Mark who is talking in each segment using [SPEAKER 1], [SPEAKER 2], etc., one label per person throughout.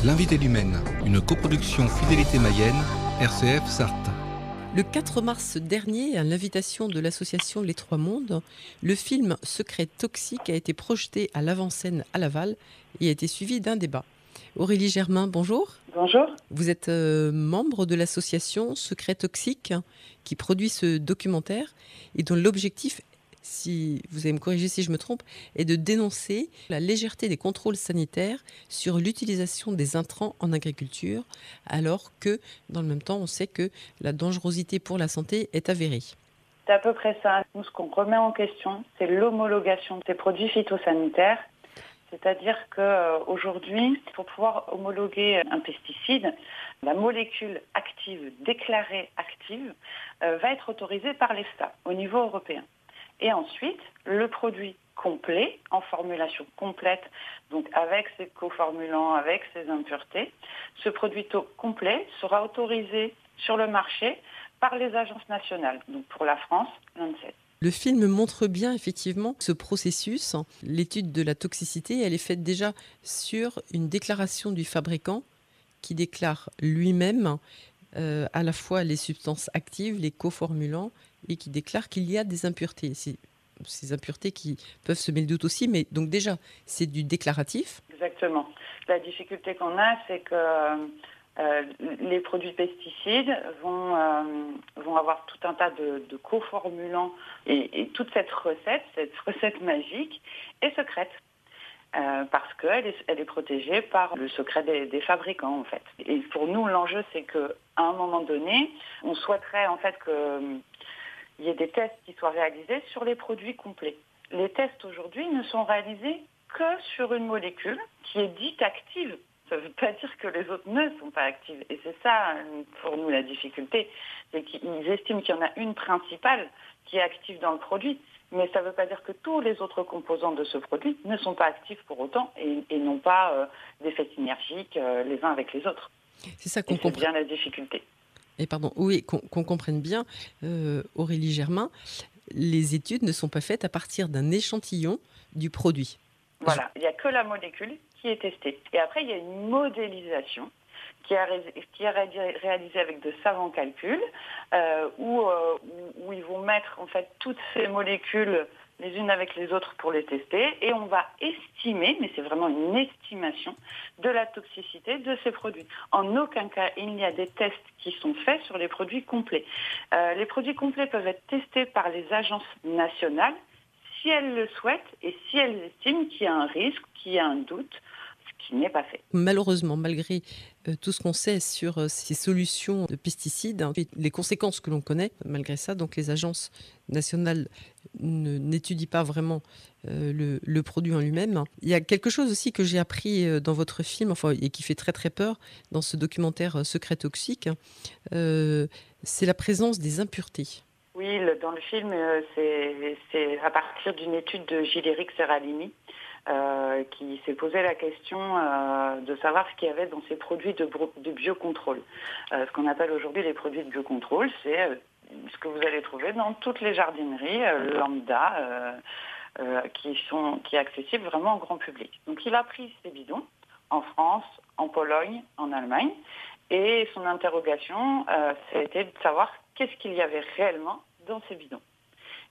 [SPEAKER 1] L'invité du Maine, une coproduction Fidélité Mayenne, RCF Sarthe.
[SPEAKER 2] Le 4 mars dernier, à l'invitation de l'association Les Trois Mondes, le film Secret toxique a été projeté à l'avant-scène à Laval et a été suivi d'un débat. Aurélie Germain, bonjour.
[SPEAKER 3] Bonjour.
[SPEAKER 2] Vous êtes membre de l'association Secret toxique qui produit ce documentaire et dont l'objectif, si vous allez me corriger si je me trompe, est de dénoncer la légèreté des contrôles sanitaires sur l'utilisation des intrants en agriculture, alors que, dans le même temps, on sait que la dangerosité pour la santé est avérée.
[SPEAKER 3] C'est à peu près ça. Nous, ce qu'on remet en question, c'est l'homologation des produits phytosanitaires. C'est-à-dire qu'aujourd'hui, pour pouvoir homologuer un pesticide, la molécule active, déclarée active, va être autorisée par l'EFSA au niveau européen. Et ensuite, le produit complet, en formulation complète, donc avec ses coformulants, avec ses impuretés, ce produit complet sera autorisé sur le marché par les agences nationales. Donc pour la France, l'ANSES.
[SPEAKER 2] Le film montre bien effectivement ce processus. L'étude de la toxicité, elle est faite déjà sur une déclaration du fabricant qui déclare lui-même à la fois les substances actives, les coformulants, et qui déclare qu'il y a des impuretés. Ces impuretés qui peuvent semer le doute aussi, mais donc déjà, c'est du déclaratif.
[SPEAKER 3] Exactement. La difficulté qu'on a, c'est que les produits pesticides vont avoir tout un tas de coformulants et toute cette recette magique est secrète. Parce qu'elle est protégée par le secret des fabricants, en fait. Et pour nous, l'enjeu, c'est qu'à un moment donné, on souhaiterait en fait qu'il y ait des tests qui soient réalisés sur les produits complets. Les tests aujourd'hui ne sont réalisés que sur une molécule qui est dite active. Ça ne veut pas dire que les autres ne sont pas actives. Et c'est ça, pour nous, la difficulté. C'est qu'ils estiment qu'il y en a une principale qui est active dans le produit. Mais ça ne veut pas dire que tous les autres composants de ce produit ne sont pas actifs pour autant et n'ont pas d'effet synergique les uns avec les autres.
[SPEAKER 2] C'est ça qu'on comprend.
[SPEAKER 3] C'est bien la difficulté.
[SPEAKER 2] Et pardon, oui, qu'on comprenne bien, Aurélie Germain, les études ne sont pas faites à partir d'un échantillon du produit.
[SPEAKER 3] Voilà, il n'y a que la molécule qui est testée. Et après, il y a une modélisation qui est réalisée avec de savants calculs, où ils vont mettre en fait toutes ces molécules les unes avec les autres pour les tester, et on va estimer, mais c'est vraiment une estimation, de la toxicité de ces produits. En aucun cas, il n'y a des tests qui sont faits sur les produits complets. Les produits complets peuvent être testés par les agences nationales si elles le souhaitent et si elles estiment qu'il y a un risque, qu'il y a un doute, ce qui n'est pas fait.
[SPEAKER 2] Malheureusement, malgré tout ce qu'on sait sur ces solutions de pesticides, et les conséquences que l'on connaît, malgré ça, donc les agences nationales n'étudient pas vraiment le produit en lui-même. Il y a quelque chose aussi que j'ai appris dans votre film, et qui fait très très peur dans ce documentaire Secret toxique, c'est la présence des impuretés.
[SPEAKER 3] Oui, dans le film, c'est à partir d'une étude de Gilles-Éric Serralini qui s'est posé la question de savoir ce qu'il y avait dans ces produits de biocontrôle. Ce qu'on appelle aujourd'hui les produits de biocontrôle, c'est ce que vous allez trouver dans toutes les jardineries lambda qui est accessible vraiment au grand public. Donc il a pris ces bidons en France, en Pologne, en Allemagne, et son interrogation, ça a été de savoir qu'est-ce qu'il y avait réellement dans ces bidons.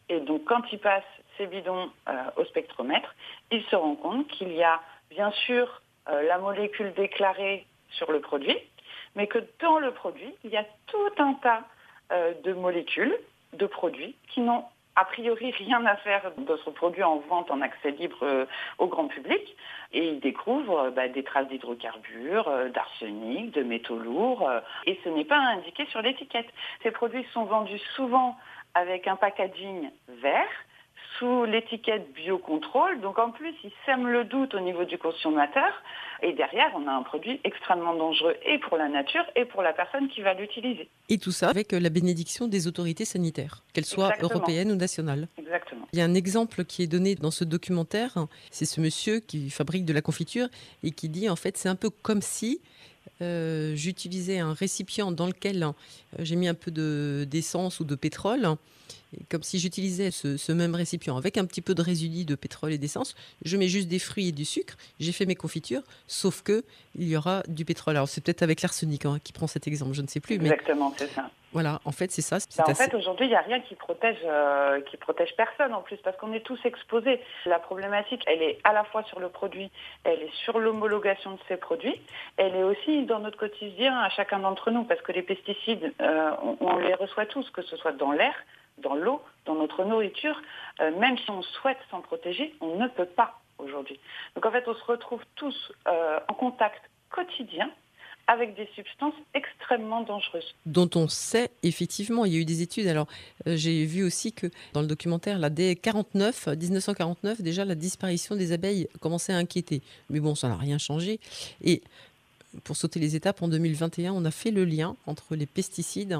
[SPEAKER 3] Et donc, quand il passe ces bidons au spectromètre, il se rend compte qu'il y a bien sûr la molécule déclarée sur le produit, mais que dans le produit, il y a tout un tas de molécules, de produits qui n'ont a priori rien à faire d'autres produits en vente en accès libre au grand public. Et il découvre des traces d'hydrocarbures, d'arsenic, de métaux lourds. Et ce n'est pas indiqué sur l'étiquette. Ces produits sont vendus souvent avec un packaging vert, sous l'étiquette biocontrôle. Donc en plus, ils sèment le doute au niveau du consommateur. Et derrière, on a un produit extrêmement dangereux et pour la nature et pour la personne qui va l'utiliser.
[SPEAKER 2] Et tout ça avec la bénédiction des autorités sanitaires, qu'elles soient européennes ou nationales.
[SPEAKER 3] Exactement.
[SPEAKER 2] Il y a un exemple qui est donné dans ce documentaire. C'est ce monsieur qui fabrique de la confiture et qui dit en fait c'est un peu comme si j'utilisais un récipient dans lequel j'ai mis un peu d'essence ou de pétrole, et comme si j'utilisais ce même récipient avec un petit peu de résidu de pétrole et d'essence. Je mets juste des fruits et du sucre. J'ai fait mes confitures, sauf que il y aura du pétrole. Alors c'est peut-être avec l'arsenic qui prend cet exemple, je ne sais plus, mais
[SPEAKER 3] Exactement, c'est ça.
[SPEAKER 2] voilà, en fait c'est ça.
[SPEAKER 3] En fait, aujourd'hui, il n'y a rien qui protège personne en plus, parce qu'on est tous exposés. La problématique, elle est à la fois sur le produit, elle est sur l'homologation de ces produits, elle est aussi dans notre quotidien à chacun d'entre nous, parce que les pesticides, on les reçoit tous, que ce soit dans l'air, dans l'eau, dans notre nourriture. Même si on souhaite s'en protéger, on ne peut pas aujourd'hui. Donc en fait, on se retrouve tous en contact quotidien avec des substances extrêmement dangereuses.
[SPEAKER 2] Dont on sait, effectivement, il y a eu des études. Alors, j'ai vu aussi que dans le documentaire, dès 1949, déjà, la disparition des abeilles commençait à inquiéter. Mais bon, ça n'a rien changé. Et pour sauter les étapes, en 2021, on a fait le lien entre les pesticides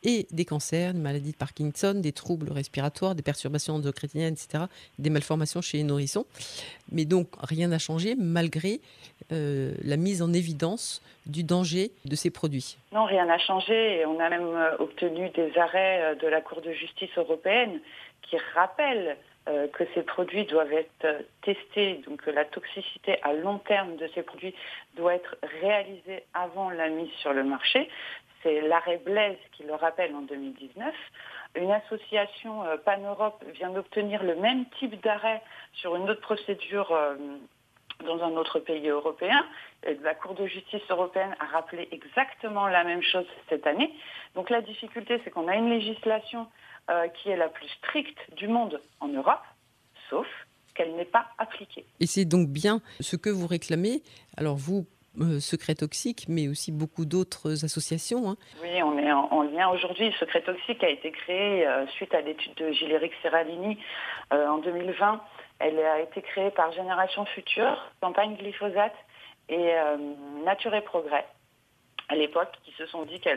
[SPEAKER 2] et des cancers, des maladies de Parkinson, des troubles respiratoires, des perturbations endocriniennes, etc., des malformations chez les nourrissons. Mais donc, rien n'a changé malgré la mise en évidence du danger de ces produits.
[SPEAKER 3] Non, rien n'a changé. Et on a même obtenu des arrêts de la Cour de justice européenne qui rappellent que ces produits doivent être testés, donc que la toxicité à long terme de ces produits doit être réalisée avant la mise sur le marché. C'est l'arrêt Blaise qui le rappelle en 2019. Une association Pan-Europe vient d'obtenir le même type d'arrêt sur une autre procédure dans un autre pays européen. Et la Cour de justice européenne a rappelé exactement la même chose cette année. Donc la difficulté, c'est qu'on a une législation qui est la plus stricte du monde en Europe, sauf qu'elle n'est pas appliquée.
[SPEAKER 2] Et c'est donc bien ce que vous réclamez. Alors vous, Secret Toxique, mais aussi beaucoup d'autres associations.
[SPEAKER 3] Oui, on est en lien aujourd'hui. Secret Toxique a été créé suite à l'étude de Gilles-Éric Serralini en 2020. Elle a été créée par Génération Future, Campagne Glyphosate et Nature et Progrès. À l'époque, qui se sont dit que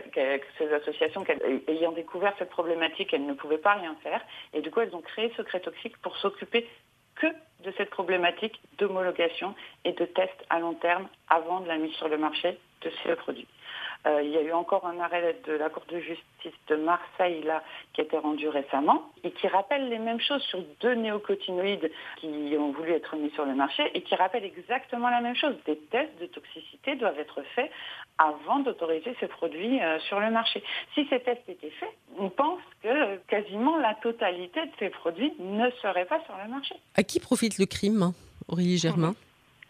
[SPEAKER 3] ces associations, ayant découvert cette problématique, elles ne pouvaient pas rien faire. Et du coup, elles ont créé Secret Toxique pour s'occuper que de cette problématique d'homologation et de tests à long terme avant de la mise sur le marché de ces produits. Il y a eu encore un arrêt de la Cour de justice de Marseille qui a été rendu récemment et qui rappelle les mêmes choses sur 2 néocotinoïdes qui ont voulu être mis sur le marché et qui rappelle exactement la même chose. Des tests de toxicité doivent être faits avant d'autoriser ces produits sur le marché. Si ces tests étaient faits, on pense que quasiment la totalité de ces produits ne seraient pas sur le marché.
[SPEAKER 2] À qui profite le crime, Aurélie Germain ?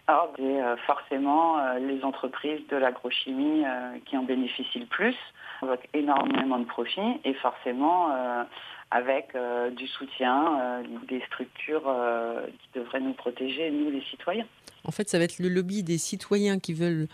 [SPEAKER 3] Alors, c'est forcément les entreprises de l'agrochimie qui en bénéficient le plus, avec énormément de profits et forcément avec du soutien des structures qui devraient nous protéger, nous les citoyens.
[SPEAKER 2] En fait, ça va être le lobby des citoyens qui veulent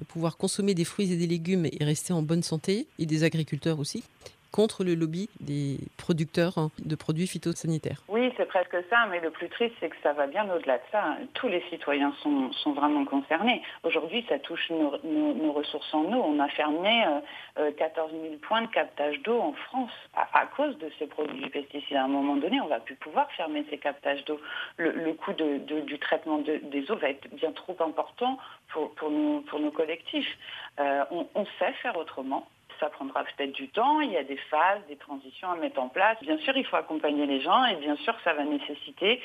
[SPEAKER 2] pouvoir consommer des fruits et des légumes et rester en bonne santé, et des agriculteurs aussi, contre le lobby des producteurs de produits phytosanitaires.
[SPEAKER 3] Oui, c'est presque ça, mais le plus triste, c'est que ça va bien au-delà de ça. Tous les citoyens sont vraiment concernés. Aujourd'hui, ça touche nos ressources en eau. On a fermé 14 000 points de captage d'eau en France à cause de ces produits pesticides. À un moment donné, on ne va plus pouvoir fermer ces captages d'eau. Le coût du traitement des eaux va être bien trop important pour nos collectifs. On sait faire autrement. Ça prendra peut-être du temps, il y a des phases, des transitions à mettre en place. Bien sûr, il faut accompagner les gens et bien sûr, ça va nécessiter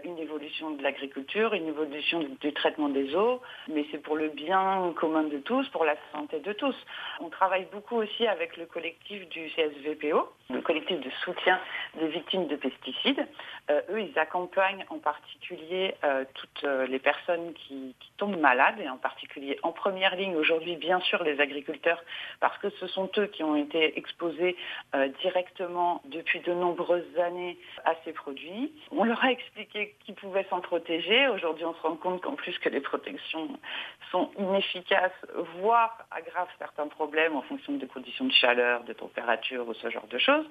[SPEAKER 3] une évolution de l'agriculture, une évolution du traitement des eaux, mais c'est pour le bien commun de tous, pour la santé de tous. On travaille beaucoup aussi avec le collectif du CSVPO, le collectif de soutien des victimes de pesticides. Eux, ils accompagnent en particulier toutes les personnes qui tombent malades et en particulier en première ligne aujourd'hui, bien sûr, les agriculteurs, parce que ce sont eux qui ont été exposés directement depuis de nombreuses années à ces produits. On leur a expliqué qu'ils pouvaient s'en protéger. Aujourd'hui, on se rend compte qu'en plus que les protections sont inefficaces, voire aggravent certains problèmes en fonction des conditions de chaleur, de température ou ce genre de choses.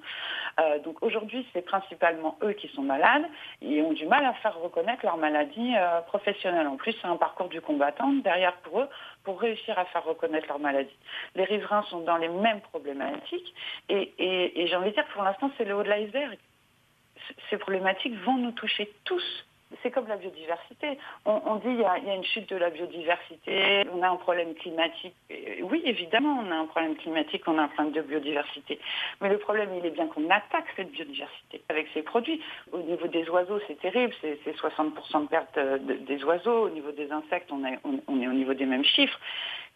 [SPEAKER 3] Donc aujourd'hui, c'est principalement eux qui sont malades et ont du mal à faire reconnaître leur maladie professionnelle. En plus, c'est un parcours du combattant derrière pour eux pour réussir à faire reconnaître leur maladie. Les riverains sont dans les mêmes problématiques et j'ai envie de dire que pour l'instant, c'est le haut de l'iceberg. Ces problématiques vont nous toucher tous C'est comme la biodiversité. On dit qu'il y a une chute de la biodiversité, on a un problème climatique. Et oui, évidemment, on a un problème climatique, on a un problème de biodiversité. Mais le problème, il est bien qu'on attaque cette biodiversité avec ces produits. Au niveau des oiseaux, c'est terrible, c'est 60% de perte des oiseaux. Au niveau des insectes, on est au niveau des mêmes chiffres.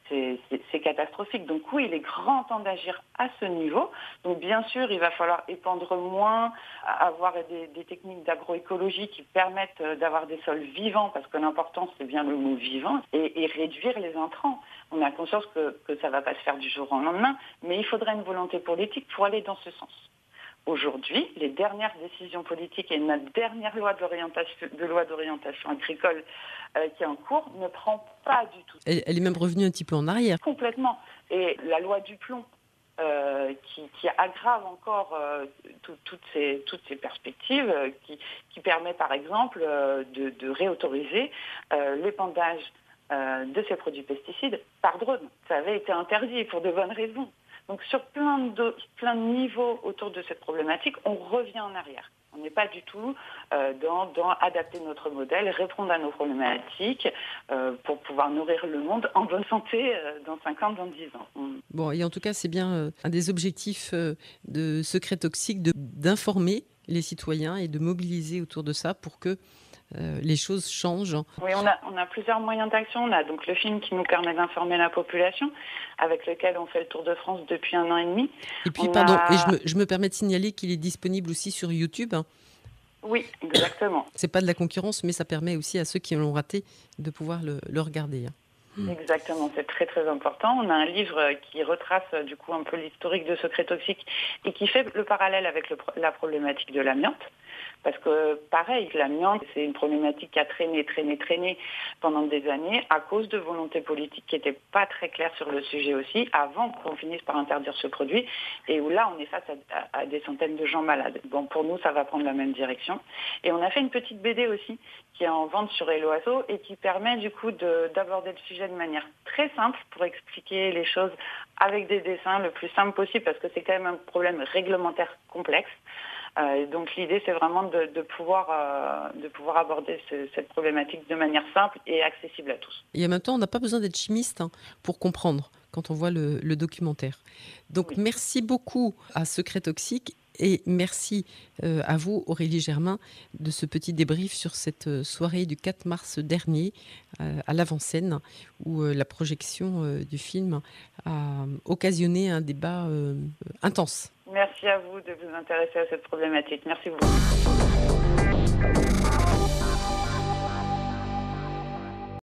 [SPEAKER 3] C'est catastrophique. Donc oui, il est grand temps d'agir à ce niveau. Donc bien sûr, il va falloir épandre moins, avoir des techniques d'agroécologie qui permettent d'avoir des sols vivants, parce que l'important, c'est bien le mot vivant, et réduire les intrants. On a conscience que ça ne va pas se faire du jour au lendemain, mais il faudrait une volonté politique pour aller dans ce sens. Aujourd'hui, les dernières décisions politiques et notre dernière loi d'orientation agricole qui est en cours ne prend pas du tout.
[SPEAKER 2] Elle est même revenue un petit peu en arrière.
[SPEAKER 3] Complètement. Et la loi du plomb qui aggrave encore toutes ces perspectives, qui permet par exemple de réautoriser l'épandage de ces produits pesticides par drone. Ça avait été interdit pour de bonnes raisons. Donc sur plein de niveaux autour de cette problématique, on revient en arrière. On n'est pas du tout dans adapter notre modèle, répondre à nos problématiques pour pouvoir nourrir le monde en bonne santé dans 5 ans, dans 10 ans.
[SPEAKER 2] Bon, et en tout cas, c'est bien un des objectifs de Secret Toxique d'informer les citoyens et de mobiliser autour de ça pour que les choses changent.
[SPEAKER 3] Oui, on a plusieurs moyens d'action. On a donc le film qui nous permet d'informer la population, avec lequel on fait le tour de France depuis 1 an et demi.
[SPEAKER 2] Et puis, je me permets de signaler qu'il est disponible aussi sur YouTube.
[SPEAKER 3] Oui, exactement.
[SPEAKER 2] C'est pas de la concurrence, mais ça permet aussi à ceux qui l'ont raté de pouvoir le regarder.
[SPEAKER 3] Exactement, c'est très très important. On a un livre qui retrace du coup un peu l'historique de Secret Toxique et qui fait le parallèle avec la problématique de l'amiante. Parce que, pareil, l'amiante, c'est une problématique qui a traîné pendant des années à cause de volontés politiques qui n'étaient pas très claires sur le sujet aussi, avant qu'on finisse par interdire ce produit, et où là, on est face à des centaines de gens malades. Bon, pour nous, ça va prendre la même direction. Et on a fait une petite BD aussi, qui est en vente sur Helloasso, et qui permet du coup d'aborder le sujet de manière très simple, pour expliquer les choses avec des dessins le plus simple possible, parce que c'est quand même un problème réglementaire complexe. Donc l'idée, c'est vraiment de pouvoir aborder cette problématique de manière simple et accessible à tous.
[SPEAKER 2] Et en même temps, on n'a pas besoin d'être chimiste pour comprendre quand on voit le documentaire. Donc oui. Merci beaucoup à Secret Toxique et merci à vous, Aurélie Germain, de ce petit débrief sur cette soirée du 4 mars dernier à l'avant-scène, où la projection du film a occasionné un débat intense.
[SPEAKER 3] Merci à vous de vous intéresser à cette problématique. Merci beaucoup.